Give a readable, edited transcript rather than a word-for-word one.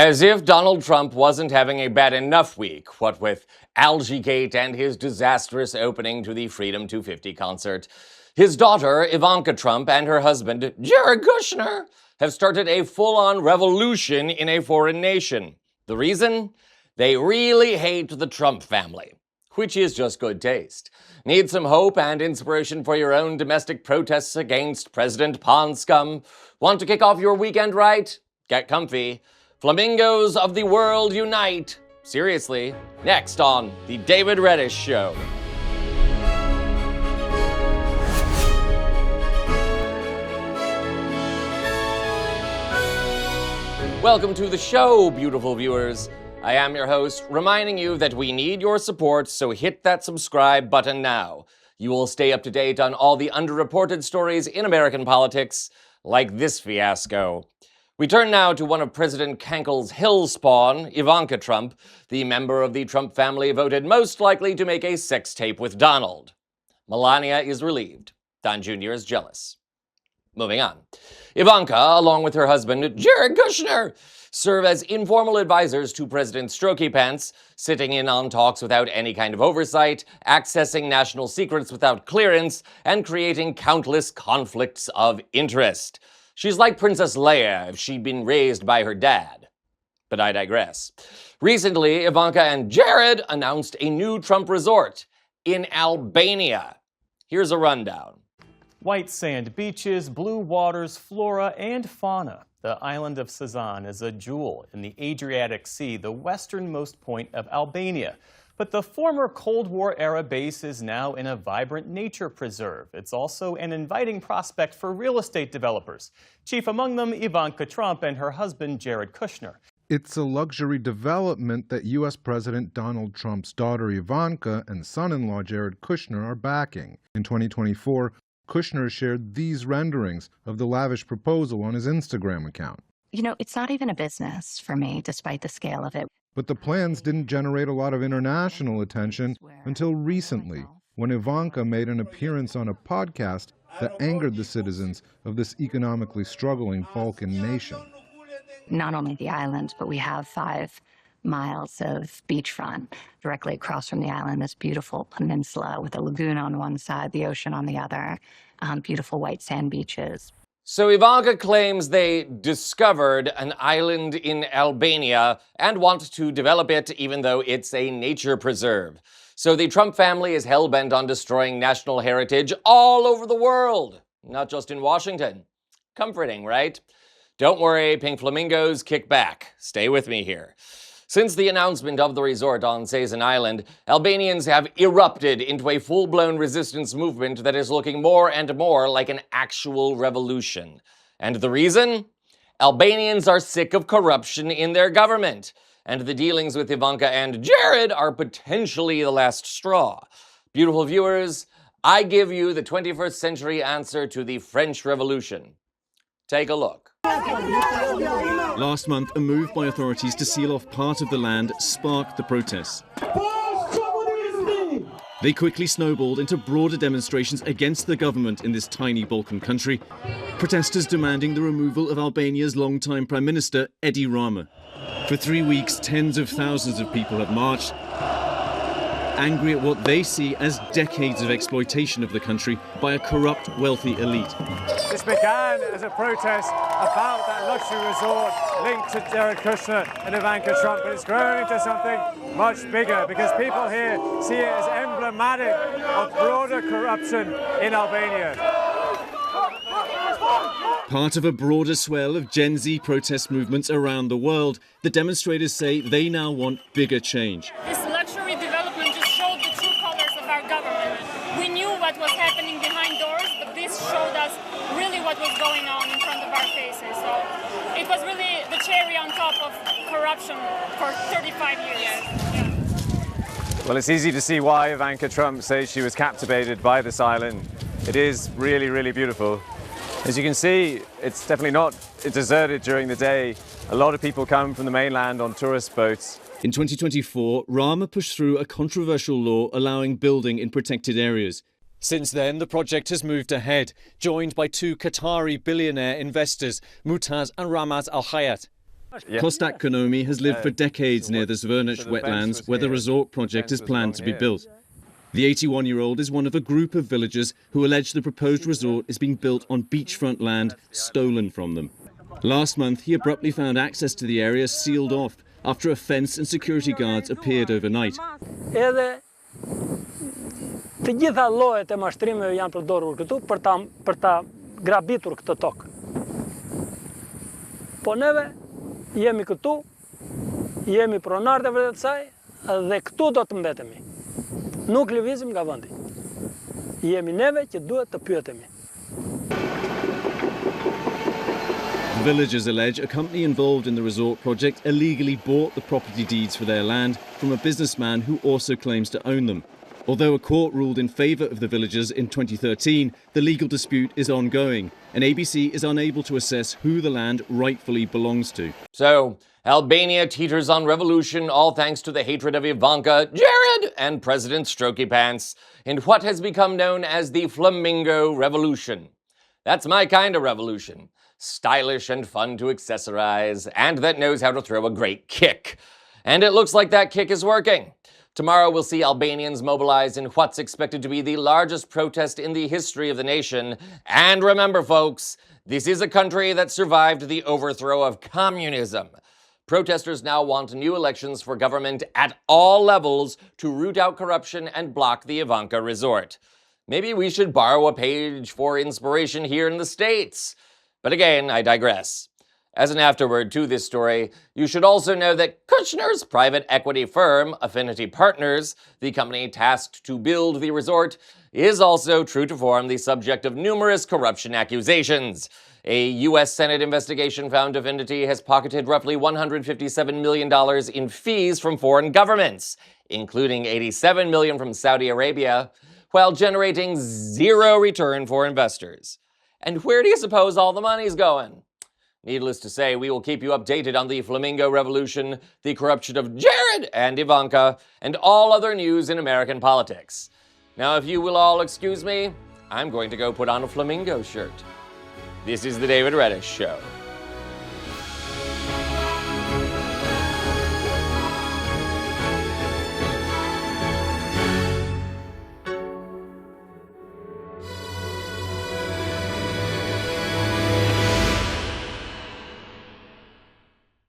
As if Donald Trump wasn't having a bad enough week, what with Algaegate and his disastrous opening to the Freedom 250 concert. His daughter, Ivanka Trump, and her husband, Jared Kushner, have started a full-on revolution in a foreign nation. The reason? They really hate the Trump family, which is just good taste. Need some hope and inspiration for your own domestic protests against President Pond Scum? Want to kick off your weekend right? Get comfy. Flamingos of the world unite. Seriously, next on The David Reddish Show. Welcome to the show, beautiful viewers. I am your host, reminding you that we need your support, so hit that subscribe button now. You will stay up to date on all the underreported stories in American politics, like this fiasco. We turn now to one of President Kankel's hill spawn, Ivanka Trump, the member of the Trump family voted most likely to make a sex tape with Donald. Melania is relieved. Don Jr. is jealous. Moving on. Ivanka, along with her husband, Jared Kushner, serve as informal advisors to President Strokey Pence, sitting in on talks without any kind of oversight, accessing national secrets without clearance, and creating countless conflicts of interest. She's like Princess Leia if she'd been raised by her dad. But I digress. Recently, Ivanka and Jared announced a new Trump resort in Albania. Here's a rundown. White sand beaches, blue waters, flora, and fauna. The island of Sazan is a jewel in the Adriatic Sea, the westernmost point of Albania. But the former Cold War-era base is now in a vibrant nature preserve. It's also an inviting prospect for real estate developers. Chief among them, Ivanka Trump and her husband, Jared Kushner. It's a luxury development that U.S. President Donald Trump's daughter Ivanka and son-in-law Jared Kushner are backing. In 2024, Kushner shared these renderings of the lavish proposal on his Instagram account. You know, it's not even a business for me, despite the scale of it. But the plans didn't generate a lot of international attention until recently, when Ivanka made an appearance on a podcast that angered the citizens of this economically struggling Balkan nation. Not only the island, but we have 5 miles of beachfront directly across from the island, this beautiful peninsula with a lagoon on one side, the ocean on the other, beautiful white sand beaches. So Ivanka claims they discovered an island in Albania and want to develop it even though it's a nature preserve. So the Trump family is hell-bent on destroying national heritage all over the world, not just in Washington. Comforting, right? Don't worry, pink flamingos, kick back. Stay with me here. Since the announcement of the resort on Sazan Island, Albanians have erupted into a full-blown resistance movement that is looking more and more like an actual revolution. And the reason? Albanians are sick of corruption in their government, and the dealings with Ivanka and Jared are potentially the last straw. Beautiful viewers, I give you the 21st century answer to the French Revolution. Take a look. Last month, a move by authorities to seal off part of the land sparked the protests. They quickly snowballed into broader demonstrations against the government in this tiny Balkan country, protesters demanding the removal of Albania's longtime Prime Minister, Edi Rama. For 3 weeks, tens of thousands of people have marched, angry at what they see as decades of exploitation of the country by a corrupt, wealthy elite. This began as a protest about that luxury resort linked to Jared Kushner and Ivanka Trump, but it's grown into something much bigger because people here see it as emblematic of broader corruption in Albania. Part of a broader swell of Gen Z protest movements around the world, the demonstrators say they now want bigger change. This luxury development just showed the true colors of our government. We knew what was happening behind doors, but this showed us really what was going on in front of our faces. So it was really the cherry on top of corruption for 35 years. Yeah. Well, it's easy to see why Ivanka Trump says she was captivated by this island. It is really, really beautiful. As you can see, it's definitely not deserted during the day. A lot of people come from the mainland on tourist boats. In 2024, Rama pushed through a controversial law allowing building in protected areas. Since then, the project has moved ahead, joined by 2 Qatari billionaire investors, Mutaz and Ramaz Al Hayat. Kostak Konomi has lived for decades near the Zvernic wetlands where the resort project is planned to be built. The 81-year-old is one of a group of villagers who allege the proposed resort is being built on beachfront land stolen from them. Last month, he abruptly found access to the area sealed off after a fence and security guards appeared overnight. Të gjitha llojet e mashtrimeve janë përdorur këtu për ta grabitur këtë tokë. Po neve jemi këtu, jemi pronarët e vërtet saj dhe këtu do të mbetemi. Nuk lëvizim nga vendi. Jemi neve që duhet të pyetemi. The villagers allege a company involved in the resort project illegally bought the property deeds for their land from a businessman who also claims to own them. Although a court ruled in favour of the villagers in 2013, the legal dispute is ongoing, and ABC is unable to assess who the land rightfully belongs to. So, Albania teeters on revolution, all thanks to the hatred of Ivanka, Jared, and President Strokey Pants, in what has become known as the Flamingo Revolution. That's my kind of revolution. Stylish and fun to accessorize, and that knows how to throw a great kick. And it looks like that kick is working. Tomorrow we'll see Albanians mobilize in what's expected to be the largest protest in the history of the nation. And remember, folks, this is a country that survived the overthrow of communism. Protesters now want new elections for government at all levels to root out corruption and block the Ivanka resort. Maybe we should borrow a page for inspiration here in the States. But again, I digress. As an afterword to this story, you should also know that Kushner's private equity firm, Affinity Partners, the company tasked to build the resort, is also true to form the subject of numerous corruption accusations. A U.S. Senate investigation found Affinity has pocketed roughly $157 million in fees from foreign governments, including $87 million from Saudi Arabia, while generating zero return for investors. And where do you suppose all the money's going? Needless to say, we will keep you updated on the Flamingo Revolution, the corruption of Jared and Ivanka, and all other news in American politics. Now, if you will all excuse me, I'm going to go put on a flamingo shirt. This is the David Reddish Show.